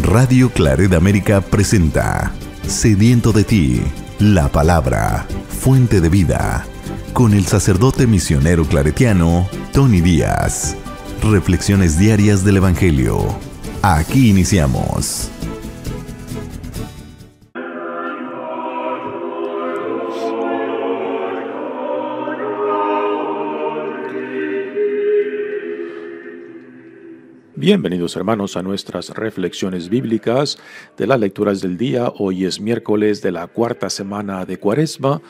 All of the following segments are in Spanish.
Radio Claret América presenta Sediento de ti, la palabra, fuente de vida, con el sacerdote misionero claretiano Tony Díaz. Reflexiones diarias del Evangelio. Aquí iniciamos. Bienvenidos hermanos a nuestras reflexiones bíblicas de las lecturas del día. Hoy es miércoles de la cuarta semana de Cuaresma,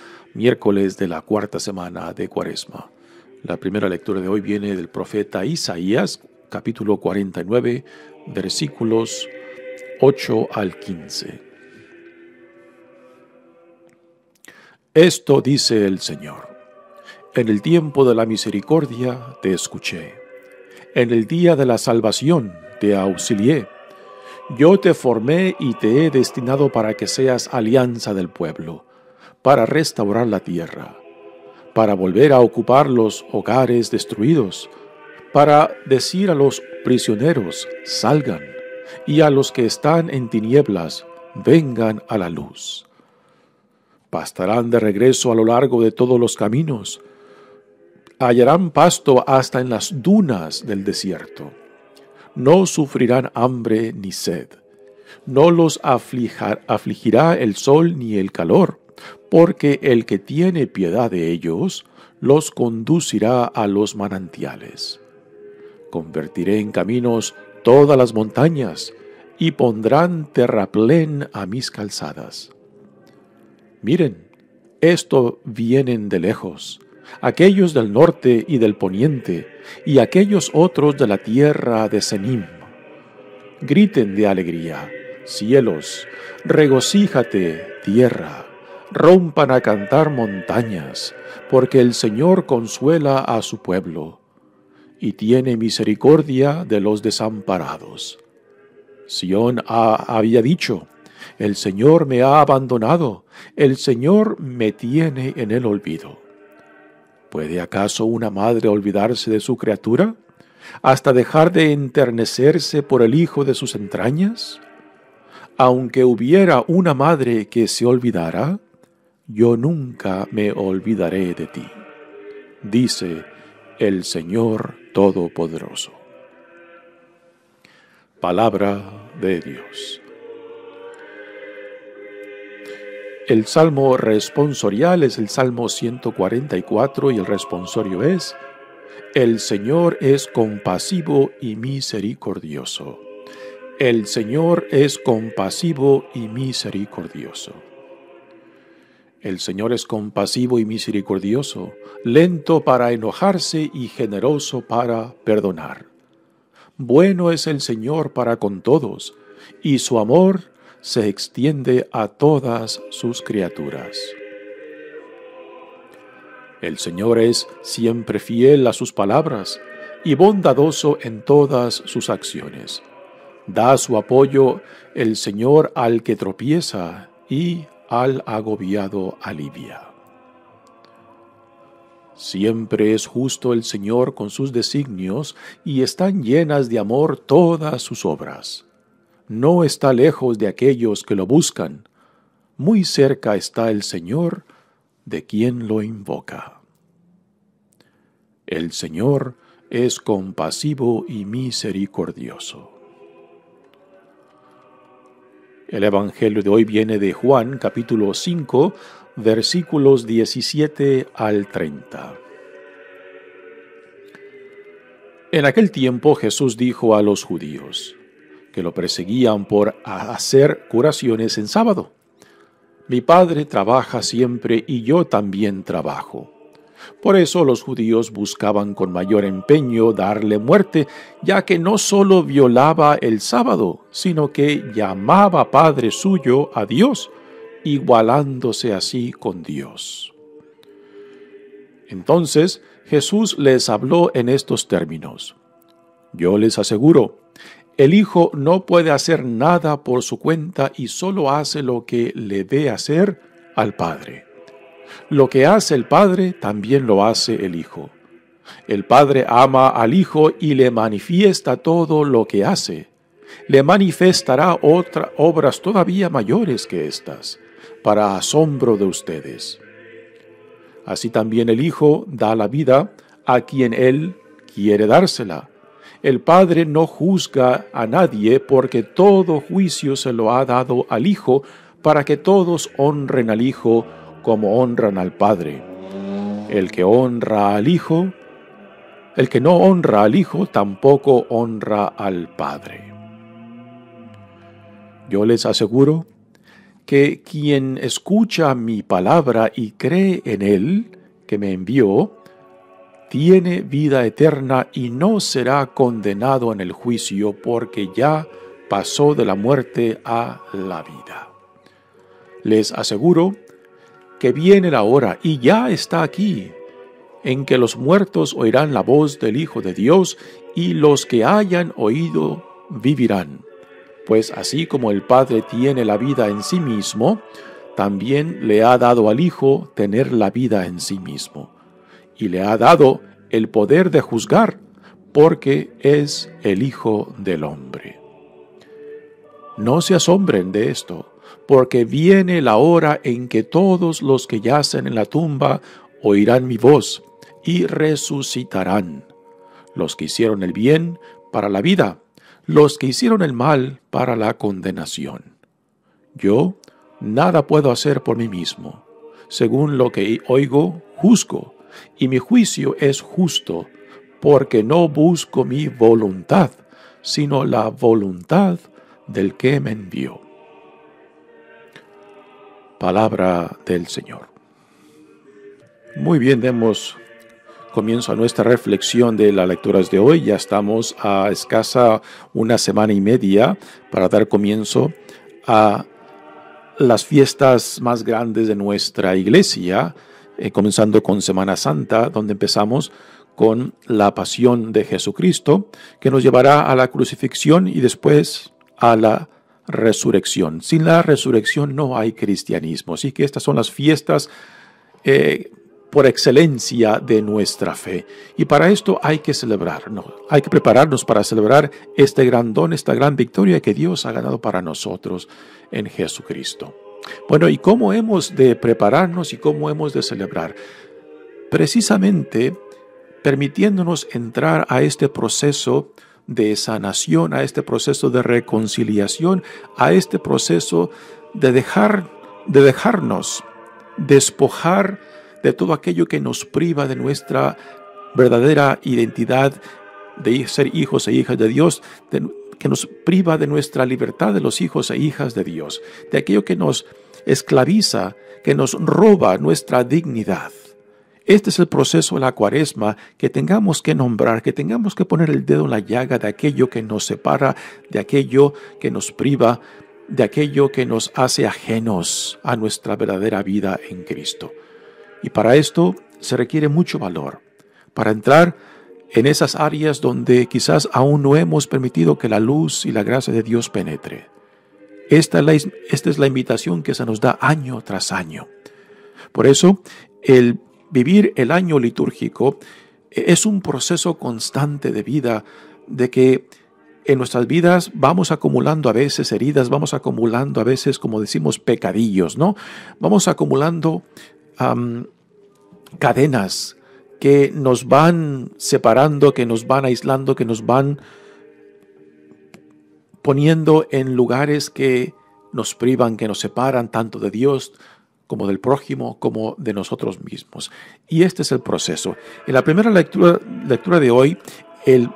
La primera lectura de hoy viene del profeta Isaías, capítulo 49, versículos 8 al 15. Esto dice el Señor: en el tiempo de la misericordia te escuché. En el día de la salvación te auxilié. Yo te formé y te he destinado para que seas alianza del pueblo, para restaurar la tierra, para volver a ocupar los hogares destruidos, para decir a los prisioneros, salgan, y a los que están en tinieblas, vengan a la luz. Pastarán de regreso a lo largo de todos los caminos, hallarán pasto hasta en las dunas del desierto. No sufrirán hambre ni sed. No los afligirá el sol ni el calor, porque el que tiene piedad de ellos los conducirá a los manantiales. Convertiré en caminos todas las montañas y pondrán terraplén a mis calzadas. Miren, esto vienen de lejos, aquellos del norte y del poniente, y aquellos otros de la tierra de Senim. Griten de alegría, cielos, regocíjate, tierra, rompan a cantar montañas, porque el Señor consuela a su pueblo, y tiene misericordia de los desamparados. Sión había dicho: el Señor me ha abandonado, el Señor me tiene en el olvido. ¿Puede acaso una madre olvidarse de su criatura, hasta dejar de enternecerse por el hijo de sus entrañas? Aunque hubiera una madre que se olvidara, yo nunca me olvidaré de ti, dice el Señor Todopoderoso. Palabra de Dios. El salmo responsorial es el Salmo 144 y el responsorio es: el Señor es compasivo y misericordioso. El Señor es compasivo y misericordioso. El Señor es compasivo y misericordioso, lento para enojarse y generoso para perdonar. Bueno es el Señor para con todos, y su amor se extiende a todas sus criaturas. El Señor es siempre fiel a sus palabras y bondadoso en todas sus acciones. Da su apoyo el Señor al que tropieza y al agobiado alivia. Siempre es justo el Señor con sus designios y están llenas de amor todas sus obras. No está lejos de aquellos que lo buscan. Muy cerca está el Señor de quien lo invoca. El Señor es compasivo y misericordioso. El Evangelio de hoy viene de Juan, capítulo 5, versículos 17 al 30. En aquel tiempo Jesús dijo a los judíos que lo perseguían por hacer curaciones en sábado: mi Padre trabaja siempre y yo también trabajo. Por eso los judíos buscaban con mayor empeño darle muerte, ya que no solo violaba el sábado, sino que llamaba Padre suyo a Dios, igualándose así con Dios. Entonces Jesús les habló en estos términos: yo les aseguro, el Hijo no puede hacer nada por su cuenta y solo hace lo que le dé hacer al Padre. Lo que hace el Padre también lo hace el Hijo. El Padre ama al Hijo y le manifiesta todo lo que hace, le manifestará otras obras todavía mayores que estas, para asombro de ustedes. Así también el Hijo da la vida a quien Él quiere dársela. El Padre no juzga a nadie, porque todo juicio se lo ha dado al Hijo, para que todos honren al Hijo como honran al Padre. El que no honra al Hijo, tampoco honra al Padre. Yo les aseguro que quien escucha mi palabra y cree en Él, que me envió, tiene vida eterna y no será condenado en el juicio, porque ya pasó de la muerte a la vida. Les aseguro que viene la hora, y ya está aquí, en que los muertos oirán la voz del Hijo de Dios, y los que hayan oído vivirán. Pues así como el Padre tiene la vida en sí mismo, también le ha dado al Hijo tener la vida en sí mismo, y le ha dado el poder de juzgar, porque es el Hijo del Hombre. No se asombren de esto, porque viene la hora en que todos los que yacen en la tumba oirán mi voz y resucitarán. Los que hicieron el bien para la vida, los que hicieron el mal para la condenación. Yo nada puedo hacer por mí mismo. Según lo que oigo, juzgo, y mi juicio es justo, porque no busco mi voluntad, sino la voluntad del que me envió. Palabra del Señor. Muy bien, demos comienzo a nuestra reflexión de las lecturas de hoy. Ya estamos a escasa una semana y media para dar comienzo a las fiestas más grandes de nuestra iglesia, comenzando con Semana Santa, donde empezamos con la pasión de Jesucristo, que nos llevará a la crucifixión y después a la resurrección. Sin la resurrección no hay cristianismo. Así que estas son las fiestas por excelencia de nuestra fe. Y para esto hay que celebrarnos, hay que prepararnos para celebrar este gran don, esta gran victoria que Dios ha ganado para nosotros en Jesucristo. Bueno, ¿y cómo hemos de prepararnos y cómo hemos de celebrar? Precisamente permitiéndonos entrar a este proceso de sanación, a este proceso de reconciliación, a este proceso de dejarnos despojar de todo aquello que nos priva de nuestra verdadera identidad de ser hijos e hijas de Dios, que nos priva de nuestra libertad de los hijos e hijas de Dios, de aquello que nos esclaviza, que nos roba nuestra dignidad. Este es el proceso de la Cuaresma, que tengamos que nombrar, que tengamos que poner el dedo en la llaga de aquello que nos separa, de aquello que nos priva, de aquello que nos hace ajenos a nuestra verdadera vida en Cristo. Y para esto se requiere mucho valor, para entrar en esas áreas donde quizás aún no hemos permitido que la luz y la gracia de Dios penetre. Esta es la invitación que se nos da año tras año. Por eso, el vivir el año litúrgico es un proceso constante de vida, de que en nuestras vidas vamos acumulando a veces heridas, vamos acumulando a veces, como decimos, pecadillos, ¿no? Vamos acumulando cadenas que nos van separando, que nos van aislando, que nos van poniendo en lugares que nos privan, que nos separan tanto de Dios como del prójimo, como de nosotros mismos. Y este es el proceso. En la primera lectura de hoy, el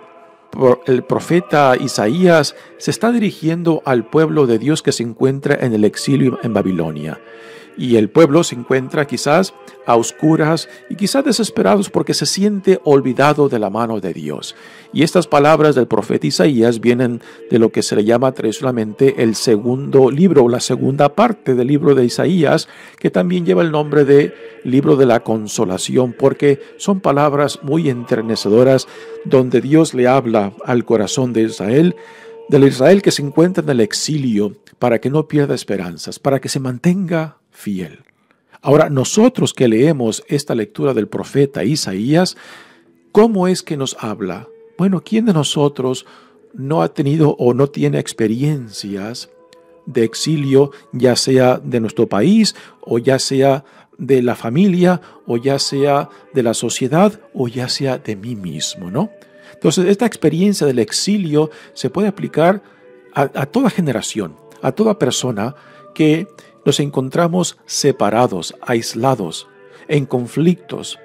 profeta Isaías se está dirigiendo al pueblo de Dios que se encuentra en el exilio en Babilonia. Y el pueblo se encuentra quizás a oscuras y quizás desesperados porque se siente olvidado de la mano de Dios. Y estas palabras del profeta Isaías vienen de lo que se le llama tradicionalmente el segundo libro, o la segunda parte del libro de Isaías, que también lleva el nombre de libro de la consolación, porque son palabras muy enternecedoras donde Dios le habla al corazón de Israel, del Israel que se encuentra en el exilio, para que no pierda esperanzas, para que se mantenga fiel. Ahora, nosotros que leemos esta lectura del profeta Isaías, ¿cómo es que nos habla? Bueno, ¿quién de nosotros no ha tenido o no tiene experiencias de exilio, ya sea de nuestro país, o ya sea de la familia, o ya sea de la sociedad, o ya sea de mí mismo, ¿no? Entonces, esta experiencia del exilio se puede aplicar a toda generación, a toda persona que nos encontramos separados, aislados, en conflictos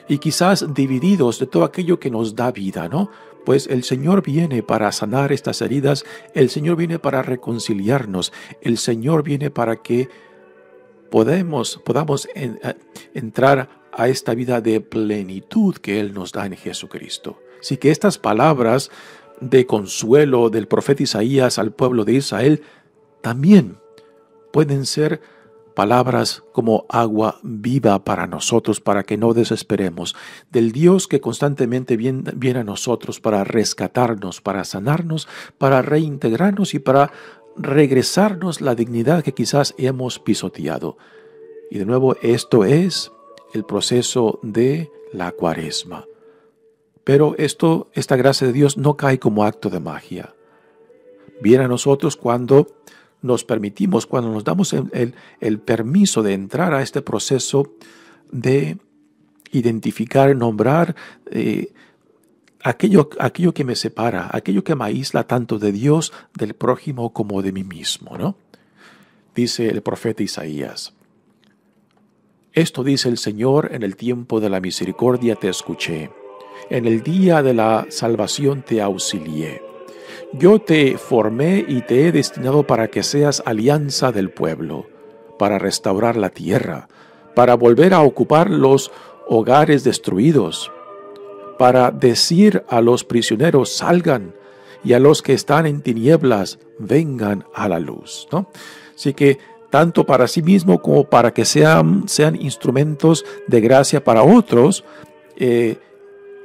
y quizás divididos de todo aquello que nos da vida, ¿no? Pues el Señor viene para sanar estas heridas, el Señor viene para reconciliarnos, el Señor viene para que podamos entrar a esta vida de plenitud que Él nos da en Jesucristo. Así que estas palabras de consuelo del profeta Isaías al pueblo de Israel también pueden ser palabras como agua viva para nosotros, para que no desesperemos, del Dios que constantemente viene a nosotros para rescatarnos, para sanarnos, para reintegrarnos y para regresarnos la dignidad que quizás hemos pisoteado. Y de nuevo, esto es el proceso de la Cuaresma. Pero esta gracia de Dios no cae como acto de magia. Viene a nosotros cuando nos permitimos, cuando nos damos el permiso de entrar a este proceso de identificar, nombrar aquello que me separa, aquello que me aísla tanto de Dios, del prójimo, como de mí mismo, ¿no? Dice el profeta Isaías: esto dice el Señor: en el tiempo de la misericordia te escuché, en el día de la salvación te auxilié. Yo te formé y te he destinado para que seas alianza del pueblo, para restaurar la tierra, para volver a ocupar los hogares destruidos, para decir a los prisioneros: salgan, y a los que están en tinieblas: vengan a la luz, ¿no? Así que tanto para sí mismo como para que sean instrumentos de gracia para otros,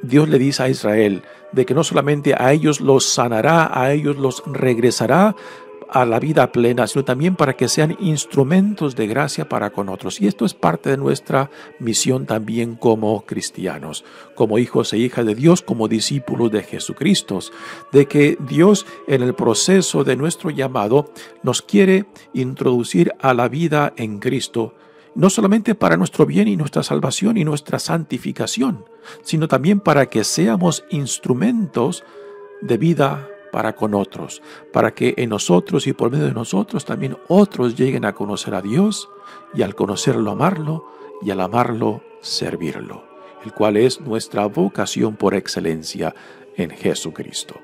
Dios le dice a Israel de que no solamente a ellos los sanará, a ellos los regresará a la vida plena, sino también para que sean instrumentos de gracia para con otros. Y esto es parte de nuestra misión también como cristianos, como hijos e hijas de Dios, como discípulos de Jesucristo, de que Dios en el proceso de nuestro llamado nos quiere introducir a la vida en Cristo, no solamente para nuestro bien y nuestra salvación y nuestra santificación, sino también para que seamos instrumentos de vida para con otros, para que en nosotros y por medio de nosotros también otros lleguen a conocer a Dios, y al conocerlo amarlo, y al amarlo servirlo, el cual es nuestra vocación por excelencia en Jesucristo.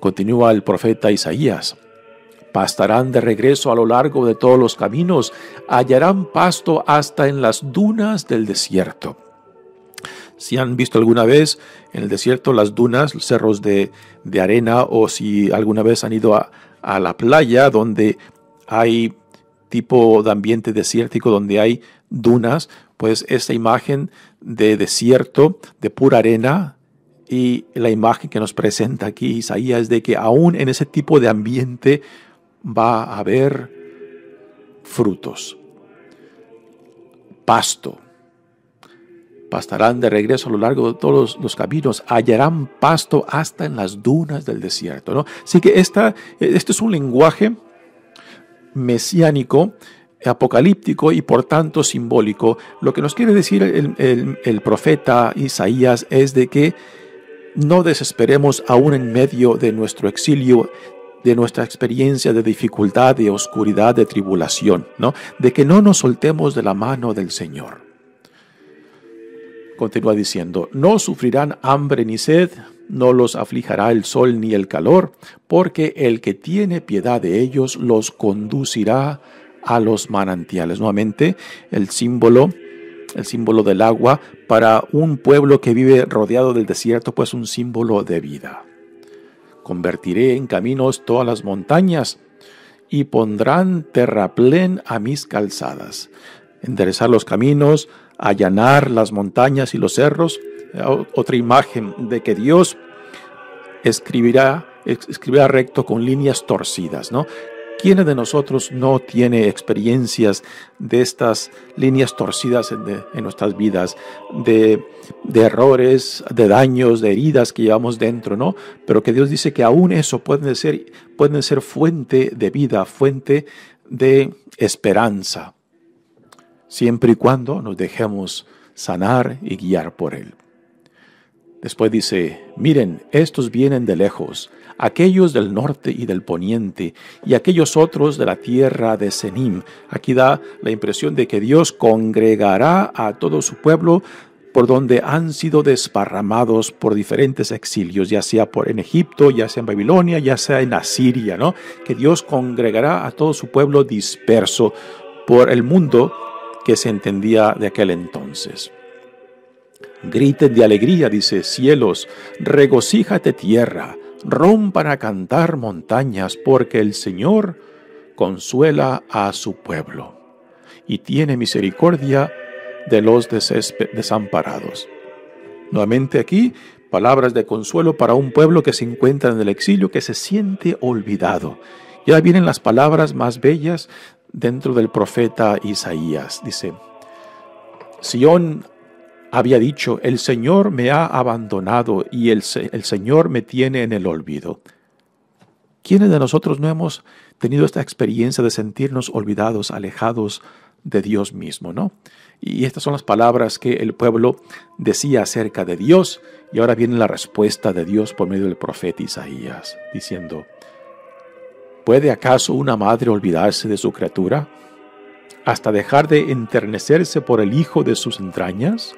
Continúa el profeta Isaías: pastarán de regreso a lo largo de todos los caminos, hallarán pasto hasta en las dunas del desierto. Si han visto alguna vez en el desierto las dunas, los cerros de arena, o si alguna vez han ido a la playa donde hay tipo de ambiente desértico, donde hay dunas, pues esta imagen de desierto, de pura arena, y la imagen que nos presenta aquí Isaías es de que aún en ese tipo de ambiente va a haber frutos, pasto. Pastarán de regreso a lo largo de todos los caminos, hallarán pasto hasta en las dunas del desierto, ¿no? Así que este es un lenguaje mesiánico, apocalíptico y por tanto simbólico. Lo que nos quiere decir el profeta Isaías es de que no desesperemos aún en medio de nuestro exilio, de nuestra experiencia de dificultad, de oscuridad, de tribulación, ¿no? De que no nos soltemos de la mano del Señor. Continúa diciendo: no sufrirán hambre ni sed, no los aflijará el sol ni el calor, porque el que tiene piedad de ellos los conducirá a los manantiales. Nuevamente, el símbolo del agua para un pueblo que vive rodeado del desierto, pues un símbolo de vida. Convertiré en caminos todas las montañas y pondrán terraplén a mis calzadas. Enderezar los caminos, allanar las montañas y los cerros. Otra imagen de que Dios escribirá recto con líneas torcidas, ¿no? ¿Quién de nosotros no tiene experiencias de estas líneas torcidas en nuestras vidas, de errores, de daños, de heridas que llevamos dentro, ¿no? Pero que Dios dice que aún eso pueden ser fuente de vida, fuente de esperanza, siempre y cuando nos dejemos sanar y guiar por Él. Después dice, miren, estos vienen de lejos, aquellos del norte y del poniente, y aquellos otros de la tierra de Senim. Aquí da la impresión de que Dios congregará a todo su pueblo por donde han sido desparramados por diferentes exilios, ya sea en Egipto, ya sea en Babilonia, ya sea en Asiria, ¿no? Que Dios congregará a todo su pueblo disperso por el mundo que se entendía de aquel entonces. Griten de alegría, dice, cielos, regocíjate tierra, rompan a cantar montañas, porque el Señor consuela a su pueblo y tiene misericordia de los desamparados. Nuevamente aquí, palabras de consuelo para un pueblo que se encuentra en el exilio, que se siente olvidado. Ya vienen las palabras más bellas dentro del profeta Isaías. Dice, Sión había dicho, el Señor me ha abandonado y el Señor me tiene en el olvido. ¿Quiénes de nosotros no hemos tenido esta experiencia de sentirnos olvidados, alejados de Dios mismo, ¿no? Y estas son las palabras que el pueblo decía acerca de Dios, y ahora viene la respuesta de Dios por medio del profeta Isaías, diciendo, ¿puede acaso una madre olvidarse de su criatura, hasta dejar de enternecerse por el hijo de sus entrañas?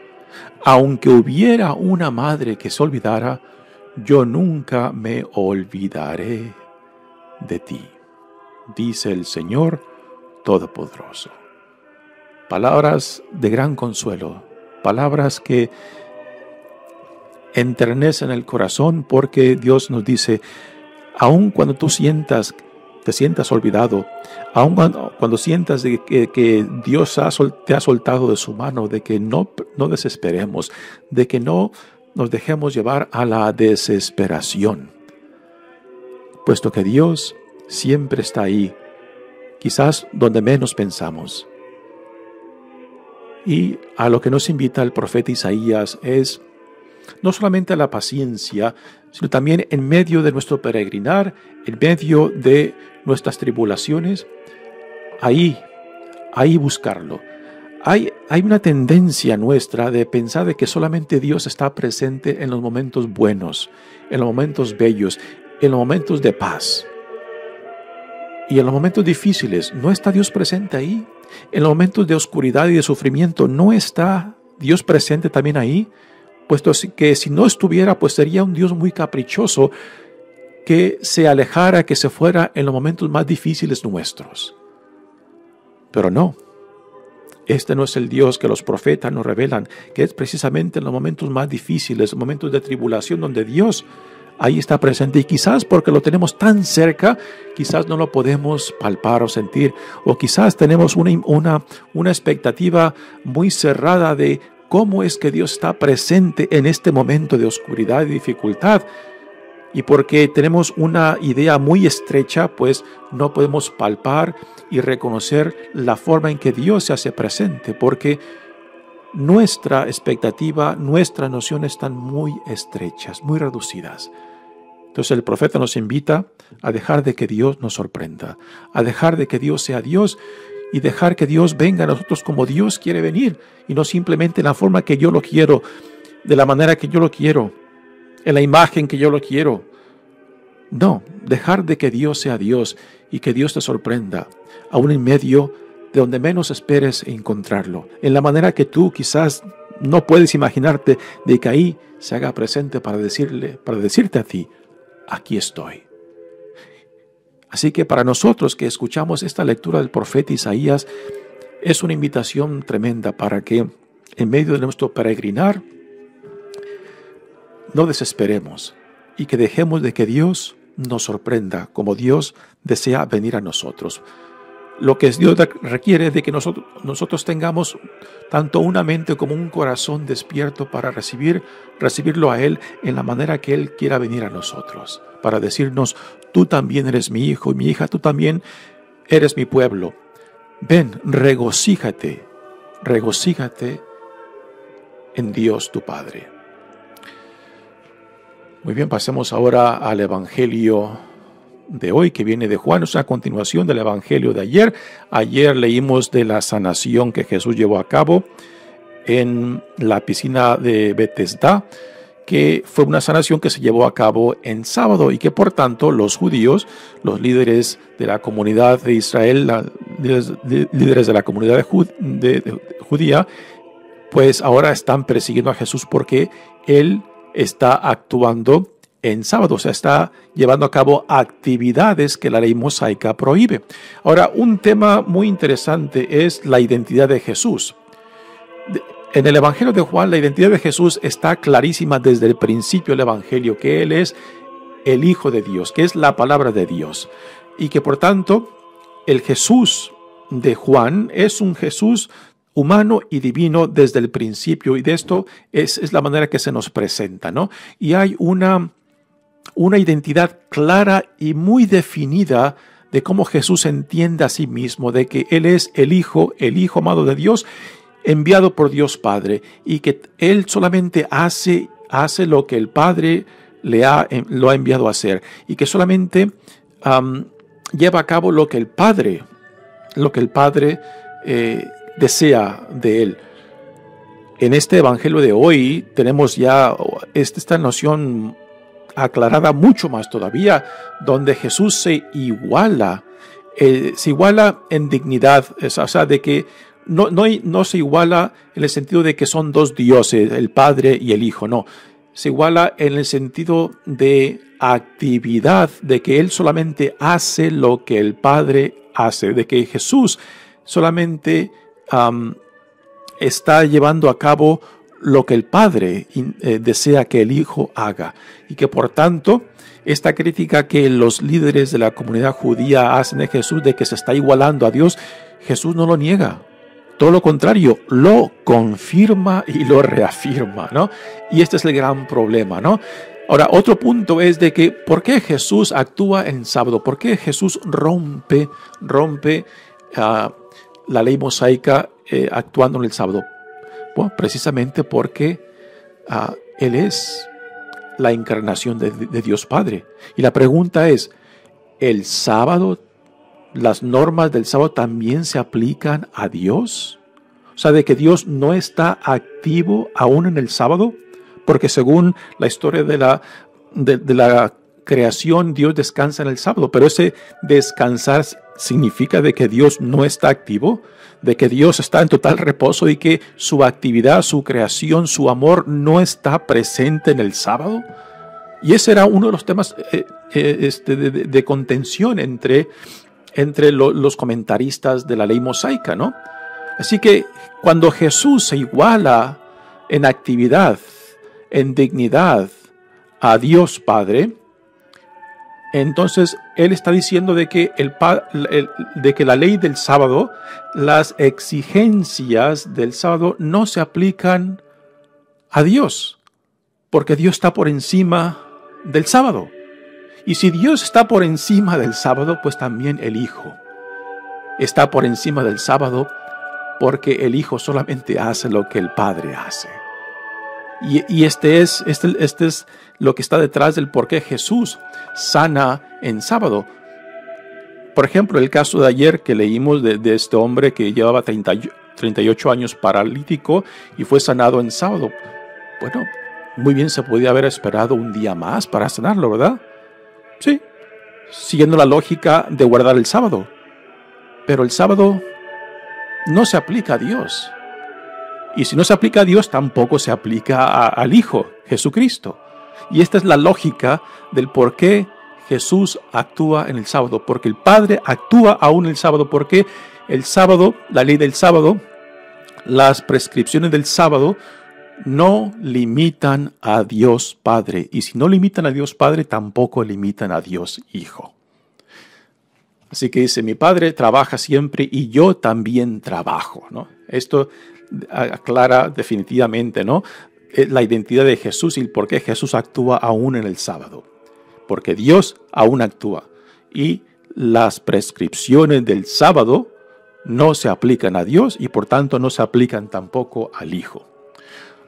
Aunque hubiera una madre que se olvidara, yo nunca me olvidaré de ti, dice el Señor Todopoderoso. Palabras de gran consuelo, palabras que enternecen el corazón, porque Dios nos dice, aun cuando te sientas olvidado, aun cuando sientas que Dios te ha soltado de su mano, de que no desesperemos, de que no nos dejemos llevar a la desesperación, puesto que Dios siempre está ahí, quizás donde menos pensamos. Y a lo que nos invita el profeta Isaías es no solamente a la paciencia, sino también en medio de nuestro peregrinar, en medio de nuestras tribulaciones, ahí buscarlo. Hay una tendencia nuestra de pensar de que solamente Dios está presente en los momentos buenos, en los momentos bellos, en los momentos de paz. Y en los momentos difíciles, ¿no está Dios presente ahí? En los momentos de oscuridad y de sufrimiento, ¿no está Dios presente también ahí? Puesto que si no estuviera, pues sería un Dios muy caprichoso que se alejara, que se fuera en los momentos más difíciles nuestros. Pero no, este no es el Dios que los profetas nos revelan, que es precisamente en los momentos más difíciles, momentos de tribulación, donde Dios ahí está presente, y quizás porque lo tenemos tan cerca, quizás no lo podemos palpar o sentir, o quizás tenemos una expectativa muy cerrada de cómo es que Dios está presente en este momento de oscuridad y dificultad. Y porque tenemos una idea muy estrecha, pues no podemos palpar y reconocer la forma en que Dios se hace presente, porque nuestra expectativa, nuestras nociones están muy estrechas, muy reducidas. Entonces el profeta nos invita a dejar de que Dios nos sorprenda, a dejar de que Dios sea Dios y dejar que Dios venga a nosotros como Dios quiere venir, y no simplemente en la forma que yo lo quiero, de la manera que yo lo quiero, en la imagen que yo lo quiero. No, dejar de que Dios sea Dios y que Dios te sorprenda, aún en medio de donde menos esperes encontrarlo, en la manera que tú quizás no puedes imaginarte, de que ahí se haga presente para decirte a ti, aquí estoy. Así que para nosotros que escuchamos esta lectura del profeta Isaías, es una invitación tremenda para que en medio de nuestro peregrinar no desesperemos y que dejemos de que Dios nos sorprenda como Dios desea venir a nosotros. Lo que Dios requiere de que nosotros tengamos tanto una mente como un corazón despierto para recibirlo a Él en la manera que Él quiera venir a nosotros, para decirnos, tú también eres mi hijo y mi hija, tú también eres mi pueblo. Ven, regocíjate en Dios tu Padre. Muy bien, pasemos ahora al Evangelio de hoy, que viene de Juan. Es una continuación del Evangelio de ayer. Ayer leímos de la sanación que Jesús llevó a cabo en la piscina de Betesda, que fue una sanación que se llevó a cabo en sábado y que por tanto los judíos, los líderes de la comunidad de Israel, líderes de la comunidad judía, pues ahora están persiguiendo a Jesús porque Él está actuando en sábado, o sea, está llevando a cabo actividades que la ley mosaica prohíbe. Ahora, un tema muy interesante es la identidad de Jesús. En el Evangelio de Juan, la identidad de Jesús está clarísima desde el principio del Evangelio, que Él es el Hijo de Dios, que es la palabra de Dios, y que por tanto el Jesús de Juan es un Jesús humano y divino desde el principio, y de esto es la manera que se nos presenta, ¿no? Y hay una identidad clara y muy definida de cómo Jesús entiende a sí mismo, de que Él es el Hijo amado de Dios, enviado por Dios Padre, y que Él solamente hace lo que el Padre lo ha enviado a hacer, y que solamente lleva a cabo lo que el Padre desea de Él. En este Evangelio de hoy tenemos ya esta noción aclarada mucho más todavía, donde Jesús se iguala en dignidad, o sea, de que no se iguala en el sentido de que son dos dioses, el Padre y el Hijo, no. Se iguala en el sentido de actividad, de que Él solamente hace lo que el Padre hace, de que Jesús solamente está llevando a cabo lo que el Padre desea que el Hijo haga, y que por tanto esta crítica que los líderes de la comunidad judía hacen de Jesús, de que se está igualando a Dios, Jesús no lo niega. Todo lo contrario, lo confirma y lo reafirma, ¿no? Y este es el gran problema, ¿no? Ahora, otro punto es de que ¿por qué Jesús actúa en sábado? ¿Por qué Jesús rompe la ley mosaica actuando en el sábado? Bueno, precisamente porque Él es la encarnación de Dios Padre. Y la pregunta es, ¿el sábado, las normas del sábado también se aplican a Dios? O sea, de que Dios no está activo aún en el sábado, porque según la historia de la creación, Dios descansa en el sábado, pero ese descansar significa de que Dios no está activo, de que Dios está en total reposo y que su actividad, su creación, su amor no está presente en el sábado. Y ese era uno de los temas de contención entre los comentaristas de la ley mosaica, ¿no? Así que cuando Jesús se iguala en actividad, en dignidad a Dios Padre, entonces Él está diciendo de que la ley del sábado, las exigencias del sábado no se aplican a Dios, porque Dios está por encima del sábado. Y si Dios está por encima del sábado, pues también el Hijo está por encima del sábado, porque el Hijo solamente hace lo que el Padre hace. Y este es lo que está detrás del por qué Jesús sana en sábado. Por ejemplo, el caso de ayer que leímos de este hombre que llevaba 38 años paralítico y fue sanado en sábado. Bueno, muy bien se podía haber esperado un día más para sanarlo, ¿verdad? Sí, siguiendo la lógica de guardar el sábado. Pero el sábado no se aplica a Dios. Y si no se aplica a Dios, tampoco se aplica al Hijo, Jesucristo. Y esta es la lógica del por qué Jesús actúa en el sábado. Porque el Padre actúa aún en el sábado. Porque el sábado, la ley del sábado, las prescripciones del sábado no limitan a Dios Padre. Y si no limitan a Dios Padre, tampoco limitan a Dios Hijo. Así que dice, mi Padre trabaja siempre y yo también trabajo, ¿no? Esto aclara definitivamente, ¿no?, la identidad de Jesús y el por qué Jesús actúa aún en el sábado. porque Dios aún actúa. Y las prescripciones del sábado no se aplican a Dios y por tanto no se aplican tampoco al Hijo.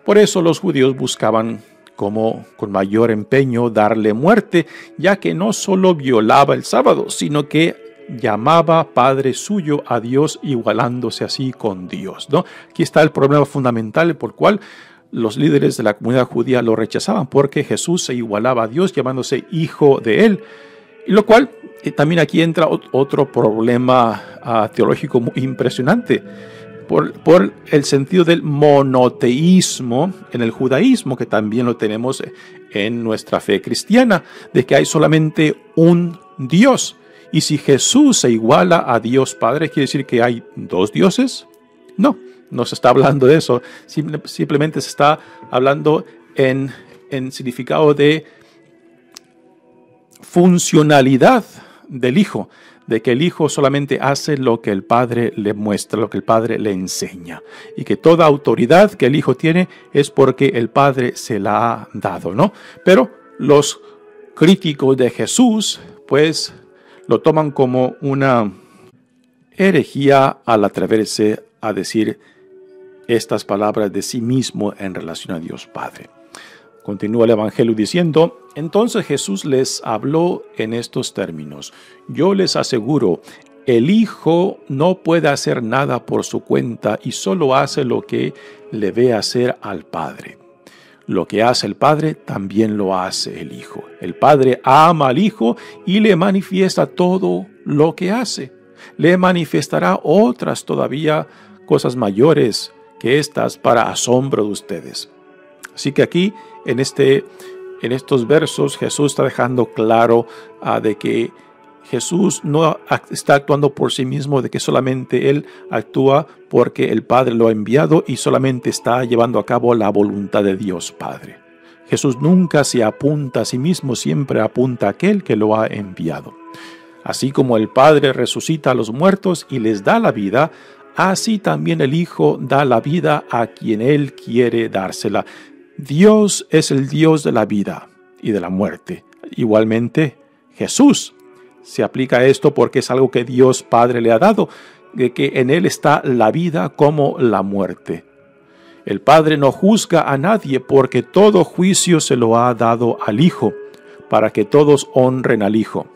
Por eso los judíos buscaban como con mayor empeño darle muerte, ya que no solo violaba el sábado, sino que llamaba Padre suyo a Dios, igualándose así con Dios, ¿no? Aquí está el problema fundamental por el cual los líderes de la comunidad judía lo rechazaban, porque Jesús se igualaba a Dios llamándose hijo de él, y lo cual también aquí entra otro problema teológico muy impresionante por el sentido del monoteísmo en el judaísmo, que también lo tenemos en nuestra fe cristiana, de que hay solamente un Dios. Y si Jesús se iguala a Dios Padre, ¿quiere decir que hay dos dioses? No, no se está hablando de eso. Simplemente se está hablando en significado de funcionalidad del Hijo, de que el Hijo solamente hace lo que el Padre le muestra, lo que el Padre le enseña, y que toda autoridad que el Hijo tiene es porque el Padre se la ha dado, ¿no? Pero los críticos de Jesús, pues, lo toman como una herejía al atreverse a decir estas palabras de sí mismo en relación a Dios Padre. Continúa el Evangelio diciendo: entonces Jesús les habló en estos términos: yo les aseguro, el Hijo no puede hacer nada por su cuenta y solo hace lo que le ve hacer al Padre. Lo que hace el Padre también lo hace el Hijo. El Padre ama al Hijo y le manifiesta todo lo que hace. Le manifestará otras todavía cosas mayores que estas para asombro de ustedes. Así que aquí en estos versos Jesús está dejando claro de que Jesús no está actuando por sí mismo, de que solamente Él actúa porque el Padre lo ha enviado y solamente está llevando a cabo la voluntad de Dios Padre. Jesús nunca se apunta a sí mismo, siempre apunta a aquel que lo ha enviado. Así como el Padre resucita a los muertos y les da la vida, así también el Hijo da la vida a quien Él quiere dársela. Dios es el Dios de la vida y de la muerte. Igualmente, Jesús se aplica a esto porque es algo que Dios Padre le ha dado, de que en Él está la vida como la muerte. El Padre no juzga a nadie porque todo juicio se lo ha dado al Hijo, para que todos honren al Hijo,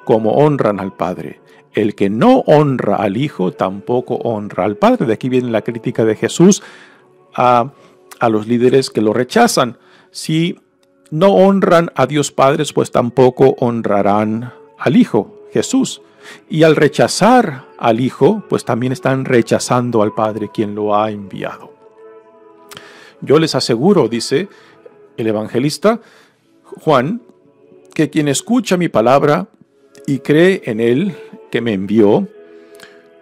como honran al Padre. El que no honra al Hijo tampoco honra al Padre. De aquí viene la crítica de Jesús a los líderes que lo rechazan. Si no honran a Dios Padre, pues tampoco honrarán al Hijo, Jesús. Y al rechazar al Hijo, pues también están rechazando al Padre, quien lo ha enviado. Yo les aseguro, dice el evangelista Juan, que quien escucha mi palabra y cree en Él que me envió,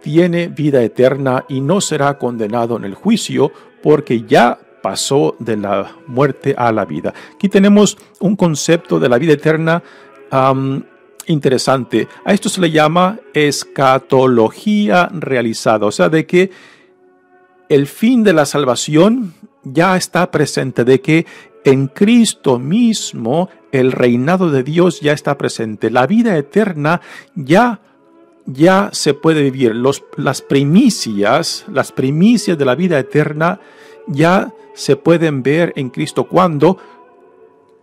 tiene vida eterna y no será condenado en el juicio, porque ya pasó de la muerte a la vida. Aquí tenemos un concepto de la vida eterna interesante. A esto se le llama escatología realizada, o sea, de que el fin de la salvación ya está presente, de que en Cristo mismo el reinado de Dios ya está presente. La vida eterna ya se puede vivir. Las primicias de la vida eterna ya se pueden ver en Cristo cuando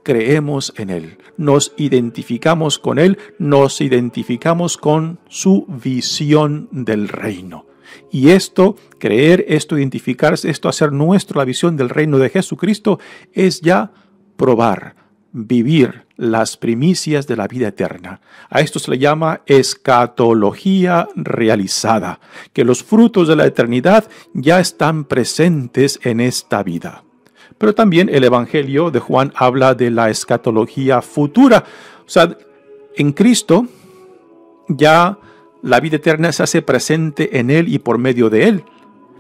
creemos en Él, nos identificamos con Él, nos identificamos con su visión del reino. Y esto, creer, esto, identificarse, esto, hacer nuestro la visión del reino de Jesucristo, es ya probar, vivir las primicias de la vida eterna. A esto se le llama escatología realizada, que los frutos de la eternidad ya están presentes en esta vida. Pero también el Evangelio de Juan habla de la escatología futura. O sea, en Cristo ya la vida eterna se hace presente en Él y por medio de Él.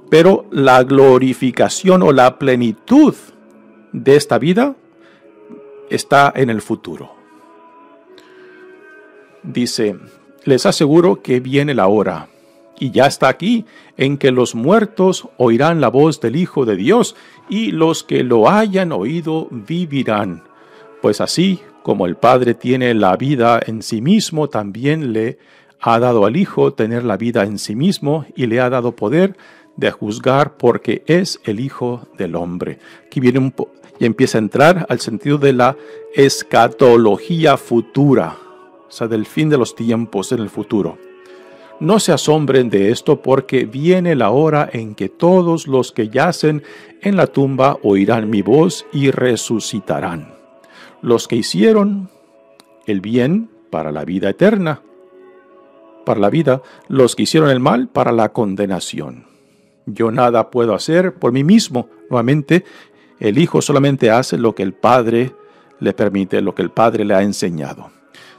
Pero la glorificación o la plenitud de esta vida está en el futuro. Dice, les aseguro que viene la hora, y ya está aquí, en que los muertos oirán la voz del Hijo de Dios, y los que lo hayan oído vivirán. Pues así Como el Padre tiene la vida en sí mismo, también le ha dado al Hijo tener la vida en sí mismo y le ha dado poder de juzgar porque es el Hijo del Hombre. Aquí viene y empieza a entrar al sentido de la escatología futura, o sea, del fin de los tiempos en el futuro. No se asombren de esto porque viene la hora en que todos los que yacen en la tumba oirán mi voz y resucitarán. Los que hicieron el bien para la vida eterna, para la vida, los que hicieron el mal para la condenación. Yo nada puedo hacer por mí mismo. Nuevamente, el Hijo solamente hace lo que el Padre le permite, lo que el Padre le ha enseñado.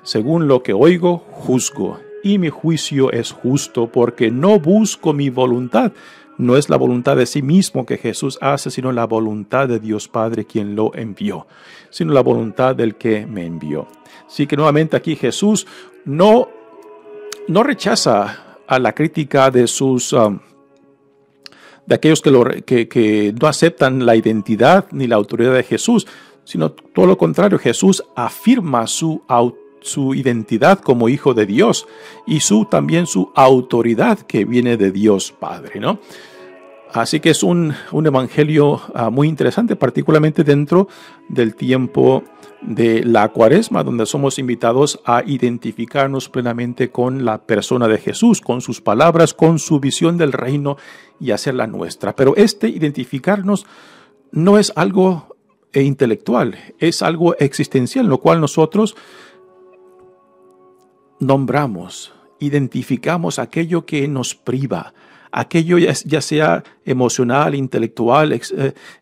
Según lo que oigo, juzgo, y mi juicio es justo, porque no busco mi voluntad. No es la voluntad de sí mismo que Jesús hace, sino la voluntad de Dios Padre quien lo envió, sino la voluntad del que me envió. Así que nuevamente aquí Jesús no rechaza a la crítica de de aquellos que no aceptan la identidad ni la autoridad de Jesús, sino todo lo contrario. Jesús afirma su identidad como Hijo de Dios y también su autoridad que viene de Dios Padre, ¿no? Así que es un evangelio muy interesante, particularmente dentro del tiempo de la Cuaresma, donde somos invitados a identificarnos plenamente con la persona de Jesús, con sus palabras, con su visión del reino y hacerla nuestra. Pero identificarnos no es algo intelectual, es algo existencial, lo cual nosotros nombramos, identificamos aquello que nos priva, aquello ya sea emocional, intelectual,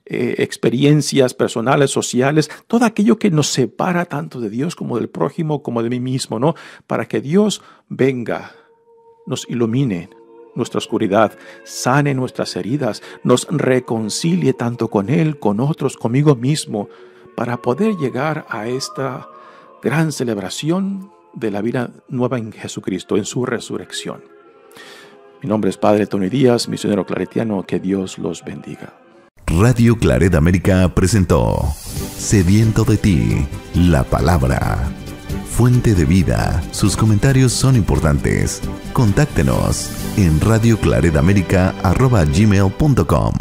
experiencias personales, sociales, todo aquello que nos separa tanto de Dios como del prójimo, como de mí mismo, ¿no? Para que Dios venga, nos ilumine nuestra oscuridad, sane nuestras heridas, nos reconcilie tanto con Él, con otros, conmigo mismo, para poder llegar a esta gran celebración de la vida nueva en Jesucristo, en su resurrección. Mi nombre es Padre Tony Díaz, misionero claretiano. Que Dios los bendiga. Radio Claret América presentó Sediento de ti, la palabra. Fuente de vida. Sus comentarios son importantes. Contáctenos en radioclaretamerica@gmail.com.